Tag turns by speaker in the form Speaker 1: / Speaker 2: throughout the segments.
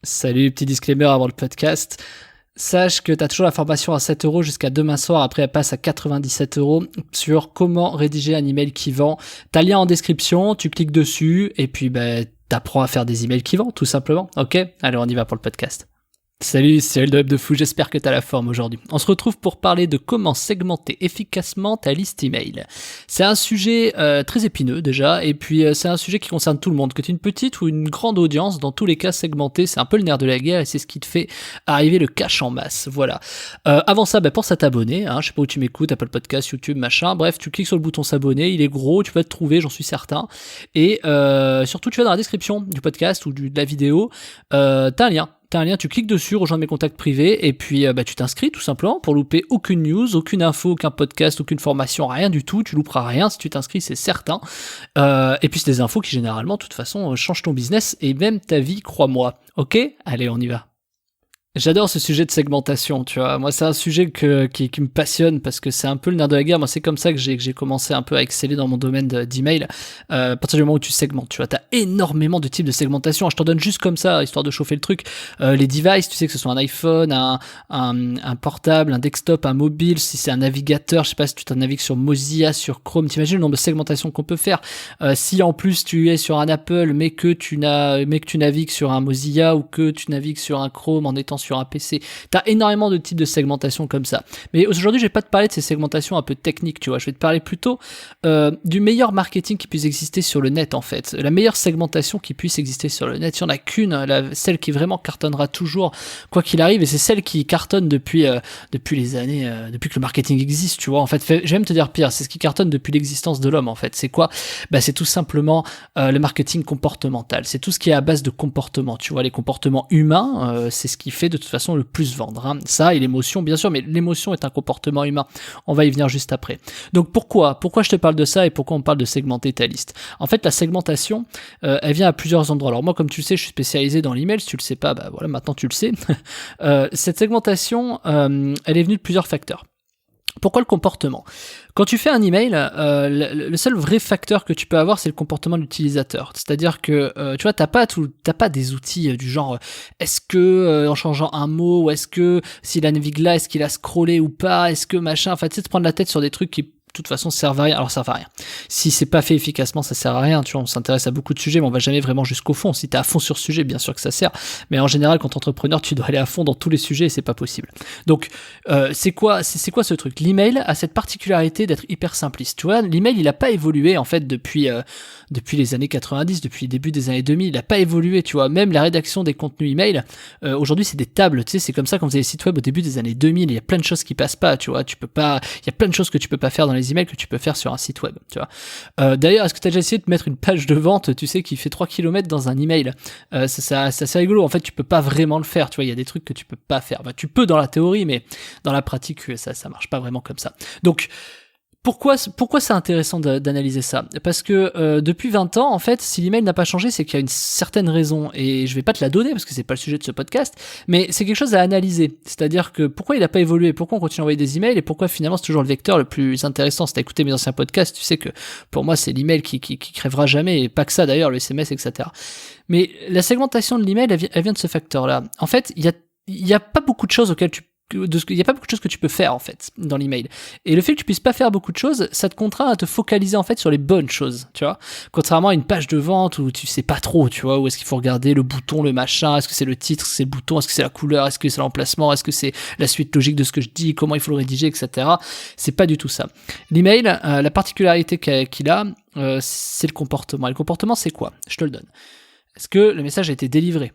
Speaker 1: Salut, petit disclaimer avant le podcast. Sache que tu as toujours la formation à 7 € jusqu'à demain soir. Après, elle passe à 97 € sur comment rédiger un email qui vend. T'as le lien en description, tu cliques dessus et puis t'apprends à faire des emails qui vendent, tout simplement. Ok? Allez, on y va pour le podcast. Salut, c'est Cyril de Web de Fou, j'espère que t'as la forme aujourd'hui. On se retrouve pour parler de comment segmenter efficacement ta liste email. C'est un sujet très épineux déjà, et puis c'est un sujet qui concerne tout le monde, que tu aies une petite ou une grande audience, dans tous les cas segmenter, c'est un peu le nerf de la guerre et c'est ce qui te fait arriver le cash en masse, voilà. Avant ça, pense à t'abonner, je sais pas où tu m'écoutes, Apple Podcast, YouTube, machin, bref, tu cliques sur le bouton s'abonner, il est gros, tu vas te trouver, j'en suis certain, et surtout tu vas dans la description du podcast ou de la vidéo, t'as un lien, tu cliques dessus, rejoindre mes contacts privés, et puis tu t'inscris tout simplement pour louper aucune news, aucune info, aucun podcast, aucune formation, rien du tout, tu louperas rien si tu t'inscris, c'est certain. Et puis c'est des infos qui généralement, de toute façon, changent ton business et même ta vie, crois-moi. Ok ? Allez, on y va. J'adore ce sujet de segmentation, tu vois. Moi, c'est un sujet qui me passionne parce que c'est un peu le nerf de la guerre. Moi, c'est comme ça que j'ai commencé un peu à exceller dans mon domaine d'email. À partir du moment où tu segmentes, tu vois, t'as énormément de types de segmentation. Je t'en donne juste comme ça, histoire de chauffer le truc. Les devices, tu sais, que ce soit un iPhone, un portable, un desktop, un mobile, si c'est un navigateur, je sais pas si tu t'en navigues sur Mozilla, sur Chrome, t'imagines le nombre de segmentations qu'on peut faire. Si en plus tu es sur un Apple, mais que tu navigues sur un Mozilla ou que tu navigues sur un Chrome en étant sur un PC. T'as énormément de types de segmentation comme ça. Mais aujourd'hui, je vais pas te parler de ces segmentations un peu techniques, tu vois. Je vais te parler plutôt du meilleur marketing qui puisse exister sur le net, en fait. La meilleure segmentation qui puisse exister sur le net. Il y en a qu'une, celle qui vraiment cartonnera toujours, quoi qu'il arrive, et c'est celle qui cartonne depuis les années, depuis que le marketing existe, tu vois. En fait, je vais même te dire pire, c'est ce qui cartonne depuis l'existence de l'homme, en fait. C'est quoi ? C'est tout simplement le marketing comportemental. C'est tout ce qui est à base de comportement, tu vois. Les comportements humains, c'est ce qui fait de toute façon le plus vendre. Ça et l'émotion, bien sûr, mais l'émotion est un comportement humain. On va y venir juste après. Donc pourquoi je te parle de ça et pourquoi on parle de segmenter ta liste ? En fait, la segmentation, elle vient à plusieurs endroits. Alors moi, comme tu le sais, je suis spécialisé dans l'email. Si tu le sais pas, voilà, maintenant tu le sais. Cette segmentation, elle est venue de plusieurs facteurs. Pourquoi le comportement ? Quand tu fais un email, le seul vrai facteur que tu peux avoir, c'est le comportement de l'utilisateur. C'est-à-dire que, tu vois, t'as pas des outils du genre, est-ce que en changeant un mot, ou est-ce que s'il a navigue là, est-ce qu'il a scrollé ou pas, est-ce que machin, enfin, tu sais, te prendre la tête sur des trucs qui de toute façon servent à rien. Alors ça sert à rien. Si c'est pas fait efficacement, ça sert à rien. Tu vois, on s'intéresse à beaucoup de sujets, mais on va jamais vraiment jusqu'au fond. Si t'es à fond sur ce sujet, bien sûr que ça sert. Mais en général, quand t'es entrepreneur, tu dois aller à fond dans tous les sujets et c'est pas possible. Donc, c'est quoi ce truc ? L'email a cette particularité d'être hyper simpliste. Tu vois, l'email, il a pas évolué en fait depuis les années 90, depuis le début des années 2000. Il a pas évolué. Tu vois, même la rédaction des contenus email, aujourd'hui, c'est des tables. Tu sais, c'est comme ça qu'on faisait les sites web au début des années 2000. Il y a plein de choses qui passent pas. Tu vois, il y a plein de choses que tu peux pas faire dans les emails que tu peux faire sur un site web, tu vois. D'ailleurs, est-ce que tu as déjà essayé de mettre une page de vente, tu sais, qui fait 3 km dans un email ? C'est assez rigolo. En fait, tu peux pas vraiment le faire, tu vois, il y a des trucs que tu peux pas faire. Tu peux dans la théorie, mais dans la pratique, ça marche pas vraiment comme ça. Donc, pourquoi c'est intéressant d'analyser ça ? Parce que depuis 20 ans, en fait, si l'email n'a pas changé, c'est qu'il y a une certaine raison, et je vais pas te la donner parce que c'est pas le sujet de ce podcast, mais c'est quelque chose à analyser. C'est-à-dire que pourquoi il n'a pas évolué, pourquoi on continue à envoyer des emails, et pourquoi finalement c'est toujours le vecteur le plus intéressant. Si t'as écouté mes anciens podcasts, tu sais que pour moi c'est l'email qui crèvera jamais, et pas que ça d'ailleurs, le SMS, etc. Mais la segmentation de l'email, elle vient de ce facteur-là. En fait, il y a pas beaucoup de choses auxquelles il n'y a pas beaucoup de choses que tu peux faire en fait dans l'email, et le fait que tu puisses pas faire beaucoup de choses, ça te contraint à te focaliser en fait sur les bonnes choses, tu vois, contrairement à une page de vente où tu sais pas trop, tu vois, où est-ce qu'il faut regarder le bouton, le machin, est-ce que c'est le titre, est-ce que c'est le bouton, est-ce que c'est la couleur, est-ce que c'est l'emplacement, est-ce que c'est la suite logique de ce que je dis, comment il faut le rédiger, etc. C'est pas du tout ça. L'email, la particularité qu'il a, c'est le comportement. Et le comportement, c'est quoi ? Je te le donne. Est-ce que le message a été délivré ?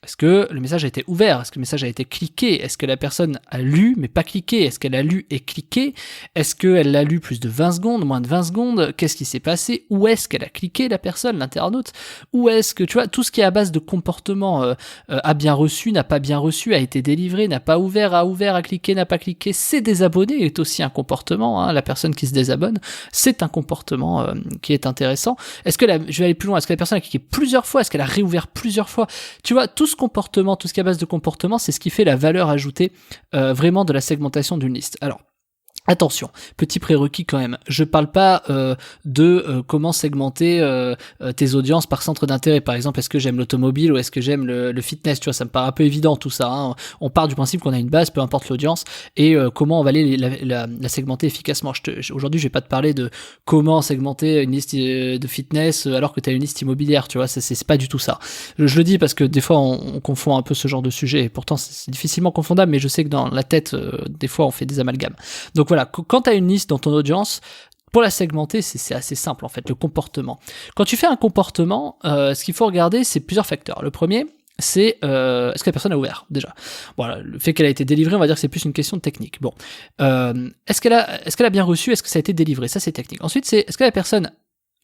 Speaker 1: Est-ce que le message a été ouvert ? Est-ce que le message a été cliqué ? Est-ce que la personne a lu mais pas cliqué ? Est-ce qu'elle a lu et cliqué ? Est-ce qu'elle l'a lu plus de 20 secondes, moins de 20 secondes ? Qu'est-ce qui s'est passé ? Où est-ce qu'elle a cliqué, la personne, l'internaute ? Où est-ce que, tu vois, tout ce qui est à base de comportement a bien reçu, n'a pas bien reçu, a été délivré, n'a pas ouvert, a cliqué, n'a pas cliqué, s'est désabonné est aussi un comportement, la personne qui se désabonne, c'est un comportement qui est intéressant. Est-ce que je vais aller plus loin, est-ce que la personne a cliqué plusieurs fois ? Est-ce qu'elle a réouvert plusieurs fois ? Tu vois, tout ce comportement, tout ce qui est à base de comportement, c'est ce qui fait la valeur ajoutée vraiment de la segmentation d'une liste. Alors, Attention, petit prérequis quand même. Je parle pas de comment segmenter tes audiences par centre d'intérêt. Par exemple, est-ce que j'aime l'automobile ou est-ce que j'aime le fitness? Tu vois, ça me paraît un peu évident tout ça. Hein. On part du principe qu'on a une base, peu importe l'audience, et comment on va aller la segmenter efficacement. Aujourd'hui, je vais pas te parler de comment segmenter une liste de fitness alors que tu as une liste immobilière. Tu vois, c'est pas du tout ça. Je le dis parce que des fois, on confond un peu ce genre de sujet. Et pourtant, c'est difficilement confondable, mais je sais que dans la tête, des fois, on fait des amalgames. Donc voilà, quand tu as une liste dans ton audience, pour la segmenter, c'est assez simple en fait, le comportement. Quand tu fais un comportement, ce qu'il faut regarder, c'est plusieurs facteurs. Le premier, c'est est-ce que la personne a ouvert déjà. Voilà, le fait qu'elle a été délivrée, on va dire que c'est plus une question de technique. Bon, est-ce qu'elle a bien reçu, est-ce que ça a été délivré? Ça c'est technique. Ensuite, c'est est-ce que la personne,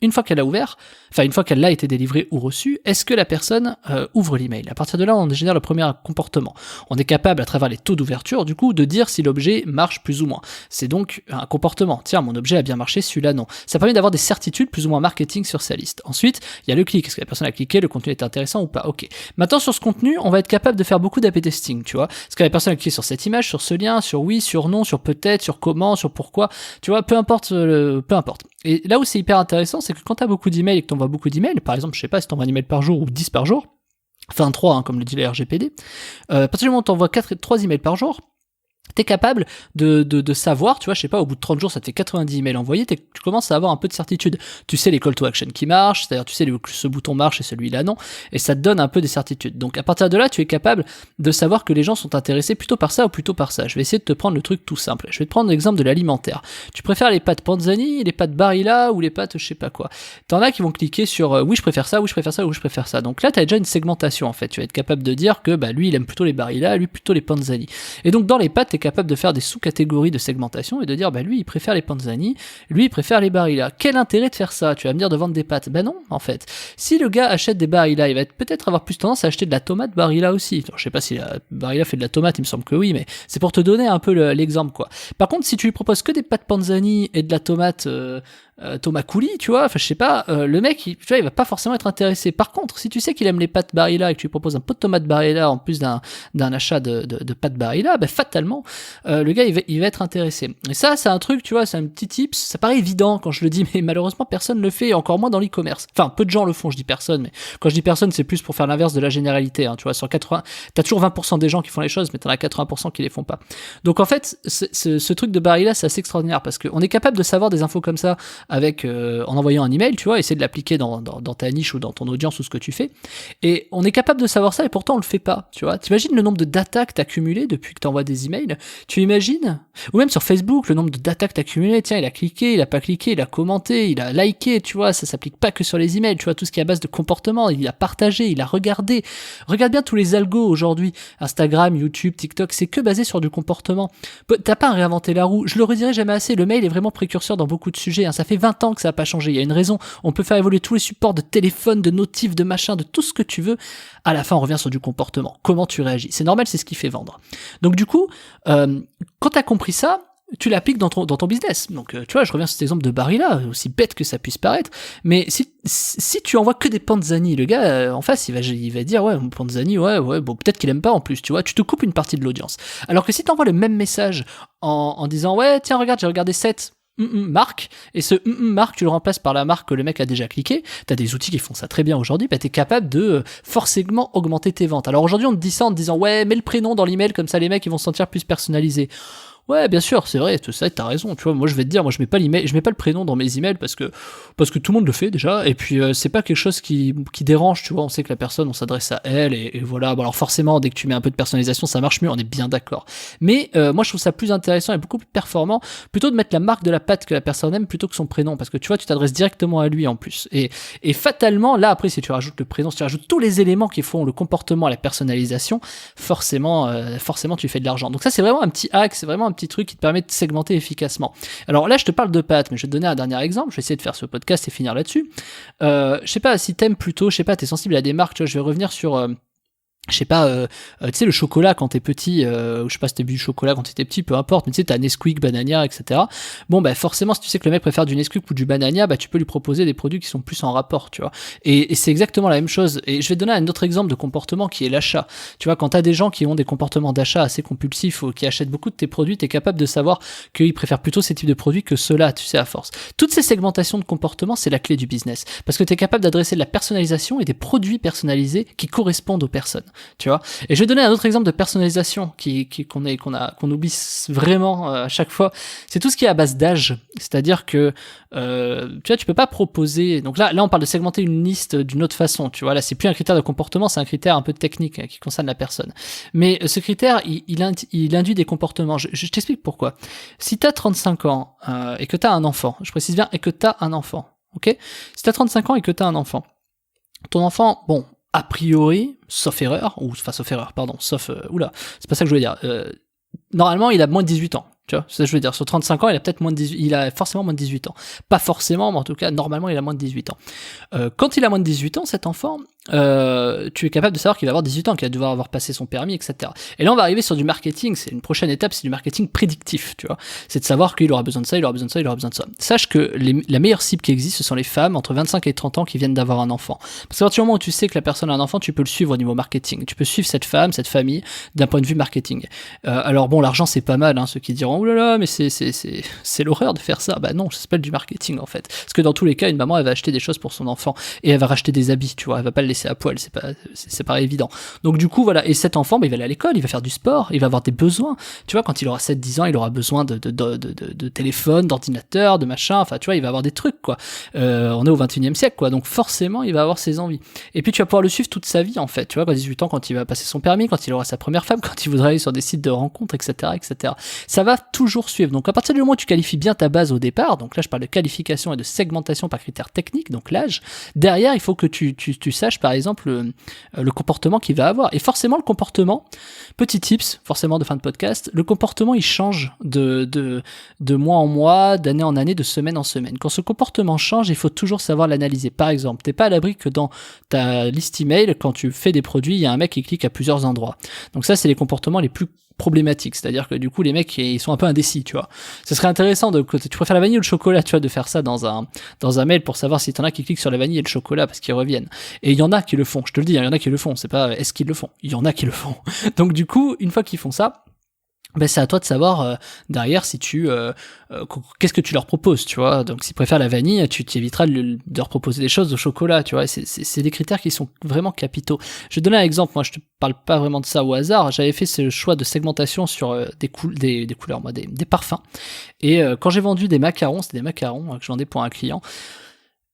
Speaker 1: une fois qu'elle a ouvert, enfin une fois qu'elle a été délivrée ou reçue, est-ce que la personne ouvre l'email? À partir de là, on génère le premier comportement. On est capable, à travers les taux d'ouverture, du coup, de dire si l'objet marche plus ou moins. C'est donc un comportement. Tiens, mon objet a bien marché, celui-là non. Ça permet d'avoir des certitudes plus ou moins marketing sur sa liste. Ensuite, il y a le clic. Est-ce que la personne a cliqué, le contenu est intéressant ou pas? Ok. Maintenant, sur ce contenu, on va être capable de faire beaucoup d'A/B testing, tu vois. Est-ce que la personne a cliqué sur cette image, sur ce lien, sur oui, sur non, sur peut-être, sur comment, sur pourquoi? Tu vois, peu importe. Et là où c'est hyper intéressant, c'est que quand tu as beaucoup d'emails et que tu envoies beaucoup d'emails, par exemple, je sais pas si tu envoies un email par jour ou 10 par jour, enfin 3, hein, comme le dit la RGPD, à partir du moment où tu envoies 3 emails par jour, t'es capable de savoir, tu vois, je sais pas, au bout de 30 jours, ça te fait 90 emails envoyés, tu commences à avoir un peu de certitude. Tu sais les call to action qui marchent, c'est-à-dire tu sais que ce bouton marche et celui-là non, et ça te donne un peu des certitudes. Donc à partir de là, tu es capable de savoir que les gens sont intéressés plutôt par ça ou plutôt par ça. Je vais essayer de te prendre le truc tout simple. Je vais te prendre l'exemple de l'alimentaire. Tu préfères les pâtes Panzani, les pâtes Barilla ou les pâtes je sais pas quoi. T'en as qui vont cliquer sur oui je préfère ça, oui je préfère ça, oui je préfère ça. Donc là t'as déjà une segmentation en fait. Tu vas être capable de dire que bah lui il aime plutôt les Barilla, lui plutôt les Panzani. Et donc dans les pâtes t'es capable de faire des sous-catégories de segmentation et de dire bah lui il préfère les Panzani, lui il préfère les Barilla. Quel intérêt de faire ça? Tu vas me dire de vendre des pâtes. Ben non en fait. Si le gars achète des Barilla, il va peut-être avoir plus tendance à acheter de la tomate Barilla aussi. Alors, je sais pas si la Barilla fait de la tomate, il me semble que oui, mais c'est pour te donner un peu l'exemple quoi. Par contre si tu lui proposes que des pâtes Panzani et de la tomate Thomas Couli, tu vois, enfin je sais pas, le mec, tu vois, il va pas forcément être intéressé. Par contre, si tu sais qu'il aime les pâtes Barilla et que tu lui proposes un pot de tomate Barilla en plus d'un achat de pâtes Barilla, ben fatalement, le gars il va être intéressé. Et ça, c'est un truc, tu vois, c'est un petit tips. Ça paraît évident quand je le dis, mais malheureusement personne le fait, et encore moins dans l'e-commerce. Enfin, peu de gens le font. Je dis personne, mais quand je dis personne, c'est plus pour faire l'inverse de la généralité. Hein, tu vois, sur 80, t'as toujours 20% des gens qui font les choses, mais t'en as 80% qui les font pas. Donc en fait, ce truc de Barilla, c'est assez extraordinaire parce qu'on est capable de savoir des infos comme ça avec en envoyant un email, tu vois, essayer de l'appliquer dans ta niche ou dans ton audience ou ce que tu fais. Et on est capable de savoir ça et pourtant on le fait pas, tu vois. T'imagines le nombre de data que t'as cumulé depuis que t'envoies des emails? Tu imagines? Ou même sur Facebook, le nombre de data que t'as cumulé, tiens, il a cliqué, il a pas cliqué, il a commenté, il a liké, tu vois, ça s'applique pas que sur les emails, tu vois, tout ce qui est à base de comportement, il a partagé, il a regardé. Regarde bien tous les algos aujourd'hui, Instagram, YouTube, TikTok, c'est que basé sur du comportement. T'as pas à réinventer la roue, je le redirai jamais assez, le mail est vraiment précurseur dans beaucoup de sujets, hein. Ça fait 20 ans que ça n'a pas changé, il y a une raison, on peut faire évoluer tous les supports de téléphone, de notifs, de machin, de tout ce que tu veux, à la fin on revient sur du comportement, comment tu réagis, c'est normal, c'est ce qui fait vendre. Donc du coup, quand tu as compris ça, tu l'appliques dans ton business. Donc tu vois, je reviens sur cet exemple de Barilla, aussi bête que ça puisse paraître, mais si tu envoies que des Panzani, le gars en face il va dire ouais, Panzani, ouais, bon peut-être qu'il aime pas en plus, tu vois, tu te coupes une partie de l'audience. Alors que si tu envoies le même message en disant ouais, tiens regarde, j'ai regardé 7 marque, et ce marque tu le remplaces par la marque que le mec a déjà cliqué, t'as des outils qui font ça très bien aujourd'hui, bah t'es capable de forcément augmenter tes ventes. Alors aujourd'hui on te dit ça en te disant ouais, mets le prénom dans l'email, comme ça les mecs ils vont se sentir plus personnalisés. Ouais, bien sûr, c'est vrai, ça, t'as raison, tu vois, moi je vais te dire, moi je mets pas l'email, je mets pas le prénom dans mes emails parce que tout le monde le fait déjà, et puis c'est pas quelque chose qui dérange, tu vois, on sait que la personne, on s'adresse à elle, et voilà, bon alors forcément, dès que tu mets un peu de personnalisation, ça marche mieux, on est bien d'accord. Mais moi je trouve ça plus intéressant et beaucoup plus performant, plutôt de mettre la marque de la pâte que la personne aime plutôt que son prénom, parce que tu vois, tu t'adresses directement à lui en plus. Et fatalement, là après, si tu rajoutes le prénom, si tu rajoutes tous les éléments qui font le comportement, la personnalisation, forcément tu fais de l'argent. Donc ça c'est vraiment un petit hack, c'est vraiment un petit truc qui te permet de segmenter efficacement. Alors là, je te parle de pâtes, mais je vais te donner un dernier exemple. Je vais essayer de faire ce podcast et finir là-dessus. Je sais pas si t'aimes plutôt, je sais pas, t'es sensible à des marques, tu vois, je vais revenir sur je sais pas, tu sais, le chocolat quand t'es petit, ou je sais pas si t'as bu du chocolat quand t'étais petit, peu importe, mais tu sais, t'as Nesquik, Banania, etc. Bon, bah, forcément, si tu sais que le mec préfère du Nesquik ou du Banania, bah, tu peux lui proposer des produits qui sont plus en rapport, tu vois. Et c'est exactement la même chose. Et je vais te donner un autre exemple de comportement qui est l'achat. Tu vois, quand t'as des gens qui ont des comportements d'achat assez compulsifs ou qui achètent beaucoup de tes produits, t'es capable de savoir qu'ils préfèrent plutôt ces types de produits que ceux-là, tu sais, à force. Toutes ces segmentations de comportement, c'est la clé du business. Parce que t'es capable d'adresser de la personnalisation et des produits personnalisés qui correspondent aux personnes. Tu vois. Et je vais donner un autre exemple de personnalisation qu'on oublie vraiment à chaque fois. C'est tout ce qui est à base d'âge. C'est-à-dire que tu vois, tu peux pas proposer. Donc là, on parle de segmenter une liste d'une autre façon. Tu vois, là, c'est plus un critère de comportement, c'est un critère un peu technique qui concerne la personne. Mais ce critère, il induit des comportements. Je t'explique pourquoi. Si t'as 35 ans et que t'as un enfant, je précise bien, et que t'as un enfant, ok. Si t'as 35 ans et que t'as un enfant, ton enfant, bon. A priori, sauf erreur, pardon, oula, c'est pas ça que je voulais dire. Normalement, il a moins de 18 ans. Tu vois, c'est ça que je veux dire. Sur 35 ans, il a peut-être moins de 18, il a forcément moins de 18 ans. Pas forcément, mais en tout cas, normalement, il a moins de 18 ans. Quand il a moins de 18 ans, cet enfant, tu es capable de savoir qu'il va avoir 18 ans, qu'il va devoir avoir passé son permis, etc. Et là, on va arriver sur du marketing. C'est une prochaine étape, c'est du marketing prédictif, tu vois. C'est de savoir qu'il aura besoin de ça, il aura besoin de ça, il aura besoin de ça. Sache que la meilleure cible qui existe, ce sont les femmes entre 25 et 30 ans qui viennent d'avoir un enfant. Parce qu'à partir du moment où tu sais que la personne a un enfant, tu peux le suivre au niveau marketing. Tu peux suivre cette femme, cette famille, d'un point de vue marketing. Alors bon, l'argent, c'est pas mal, hein, ceux qui diront, oh là là, mais c'est l'horreur de faire ça. Bah non, ça s'appelle du marketing, en fait. Parce que dans tous les cas, une maman, elle va acheter des choses pour son enfant. Et elle va racheter des habits, tu vois. Elle va pas le laisser à poil, c'est pas évident. Donc du coup, voilà. Et cet enfant, bah, il va aller à l'école, il va faire du sport, il va avoir des besoins. Tu vois, quand il aura 7-10 ans, il aura besoin de téléphone, d'ordinateur, de machin. Enfin, tu vois, il va avoir des trucs, quoi. On est au 21e siècle, quoi. Donc forcément, il va avoir ses envies. Et puis tu vas pouvoir le suivre toute sa vie, en fait. Tu vois, quand 18 ans, quand il va passer son permis, quand il aura sa première femme, quand il voudra aller sur des sites de rencontres, etc., etc. Ça va toujours suivre. Donc à partir du moment où tu qualifies bien ta base au départ, donc là je parle de qualification et de segmentation par critères techniques, donc l'âge, derrière il faut que tu saches par exemple le comportement qu'il va avoir. Et forcément le comportement, petit tips, forcément de fin de podcast, le comportement il change de mois en mois, d'année en année, de semaine en semaine. Quand ce comportement change, il faut toujours savoir l'analyser. Par exemple, t'es pas à l'abri que dans ta liste email, quand tu fais des produits, il y a un mec qui clique à plusieurs endroits. Donc ça c'est les comportements les plus problématique, c'est-à-dire que du coup les mecs ils sont un peu indécis, tu vois. Ce serait intéressant de tu préfères la vanille ou le chocolat, tu vois, de faire ça dans un mail pour savoir si t'en as qui cliquent sur la vanille et le chocolat parce qu'ils reviennent. Et il y en a qui le font, je te le dis, il y en a qui le font, c'est pas est-ce qu'ils le font, il y en a qui le font. Donc du coup, une fois qu'ils font ça, ben c'est à toi de savoir derrière si qu'est-ce que tu leur proposes, tu vois. Donc s'ils préfèrent la vanille, tu t'éviteras de leur proposer des choses au chocolat, tu vois. Et c'est des critères qui sont vraiment capitaux. Je vais te donner un exemple, moi je te parle pas vraiment de ça au hasard, j'avais fait ce choix de segmentation sur des couleurs, moi, des parfums. Et quand j'ai vendu des macarons, c'était des macarons que je vendais pour un client.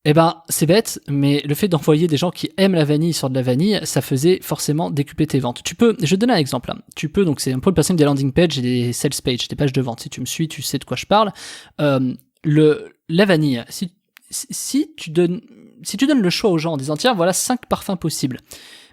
Speaker 1: Eh ben, c'est bête, mais le fait d'envoyer des gens qui aiment la vanille sur de la vanille, ça faisait forcément décupler tes ventes. Je vais te donner un exemple. Tu peux, donc c'est un peu le principe des landing pages et des sales pages, des pages de vente. Si tu me suis, tu sais de quoi je parle. La vanille, si tu donnes le choix aux gens en disant, tiens, voilà 5 parfums possibles.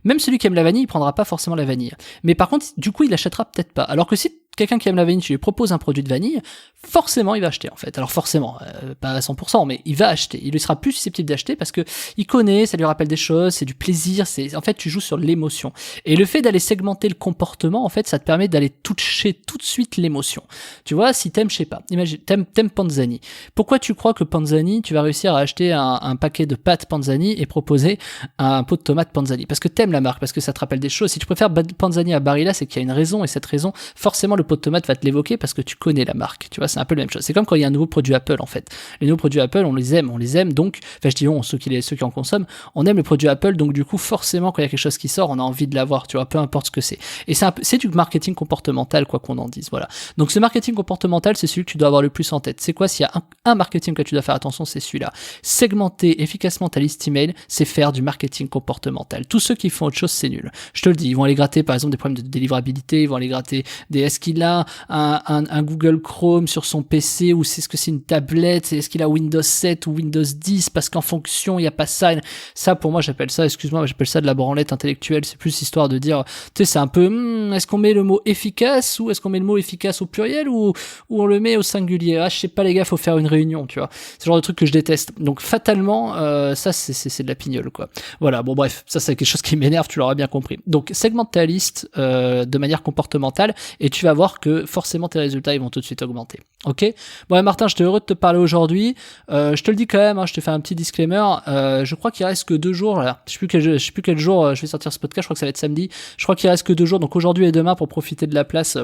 Speaker 1: Même celui qui aime la vanille, il prendra pas forcément la vanille. Mais par contre, du coup, il l'achètera peut-être pas. Alors que si quelqu'un qui aime la vanille, tu lui proposes un produit de vanille, forcément il va acheter en fait. Alors forcément, pas à 100%, mais il va acheter. Il sera plus susceptible d'acheter parce que il connaît, ça lui rappelle des choses, c'est du plaisir, en fait tu joues sur l'émotion. Et le fait d'aller segmenter le comportement, en fait, ça te permet d'aller toucher tout de suite l'émotion. Tu vois, si t'aimes, je sais pas, imagine, t'aimes Panzani. Pourquoi tu crois que Panzani, tu vas réussir à acheter un paquet de pâtes Panzani et proposer un pot de tomates Panzani? Parce que t'aimes la marque, parce que ça te rappelle des choses. Si tu préfères Panzani à Barilla, c'est qu'il y a une raison, et cette raison, forcément le pot de tomate va te l'évoquer parce que tu connais la marque, tu vois, c'est un peu la même chose. C'est comme quand il y a un nouveau produit Apple, en fait. Les nouveaux produits Apple, on les aime, donc, enfin je dis on, ceux qui en consomment, on aime le produit Apple, donc du coup, forcément, quand il y a quelque chose qui sort, on a envie de l'avoir, tu vois, peu importe ce que c'est. Et c'est du marketing comportemental, quoi qu'on en dise, voilà. Donc ce marketing comportemental, c'est celui que tu dois avoir le plus en tête. C'est quoi? S'il y a un marketing que tu dois faire attention, c'est celui-là. Segmenter efficacement ta liste email, c'est faire du marketing comportemental. Tous ceux qui font autre chose, c'est nul. Je te le dis, ils vont aller gratter, par exemple, des problèmes de délivrabilité, ils vont aller gratter des est-ce qu'il qu'il a un Google Chrome sur son PC ou est-ce que c'est une tablette, est-ce qu'il a Windows 7 ou Windows 10 parce qu'en fonction il y a pas ça. Ça pour moi j'appelle ça, excuse-moi, j'appelle ça de la branlette intellectuelle. C'est plus histoire de dire, tu sais, c'est un peu, est-ce qu'on met le mot efficace ou est-ce qu'on met le mot efficace au pluriel ou on le met au singulier. Ah, je sais pas les gars, faut faire une réunion, tu vois. C'est le genre de truc que je déteste. Donc fatalement, ça c'est de la pignole, quoi. Voilà, bon bref, ça c'est quelque chose qui m'énerve, tu l'auras bien compris. Donc segmente ta liste de manière comportementale et tu vas voir que forcément tes résultats ils vont tout de suite augmenter. Ok. Bon ouais, Martin, j'étais heureux de te parler aujourd'hui. Je te le dis quand même, hein, je te fais un petit disclaimer. Je crois qu'il reste que 2 jours. Là. Je sais plus quel jour je vais sortir ce podcast. Je crois que ça va être samedi. Je crois qu'il reste que 2 jours. Donc aujourd'hui et demain pour profiter de la place.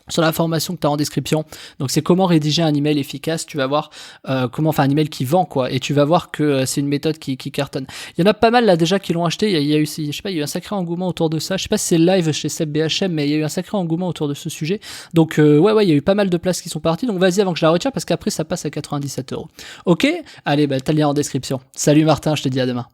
Speaker 1: Sur la formation que tu as en description. Donc c'est comment rédiger un email efficace, tu vas voir comment faire un email qui vend, quoi, et tu vas voir que c'est une méthode qui cartonne. Il y en a pas mal là déjà qui l'ont acheté, il y a eu, je sais pas, il y a eu un sacré engouement autour de ça. Je sais pas si c'est le live chez Seb BHM, mais il y a eu un sacré engouement autour de ce sujet. Donc ouais, il y a eu pas mal de places qui sont parties. Donc vas-y avant que je la retire parce qu'après ça passe à 97 €. Ok, allez, bah t'as le lien en description. Salut Martin, je te dis à demain.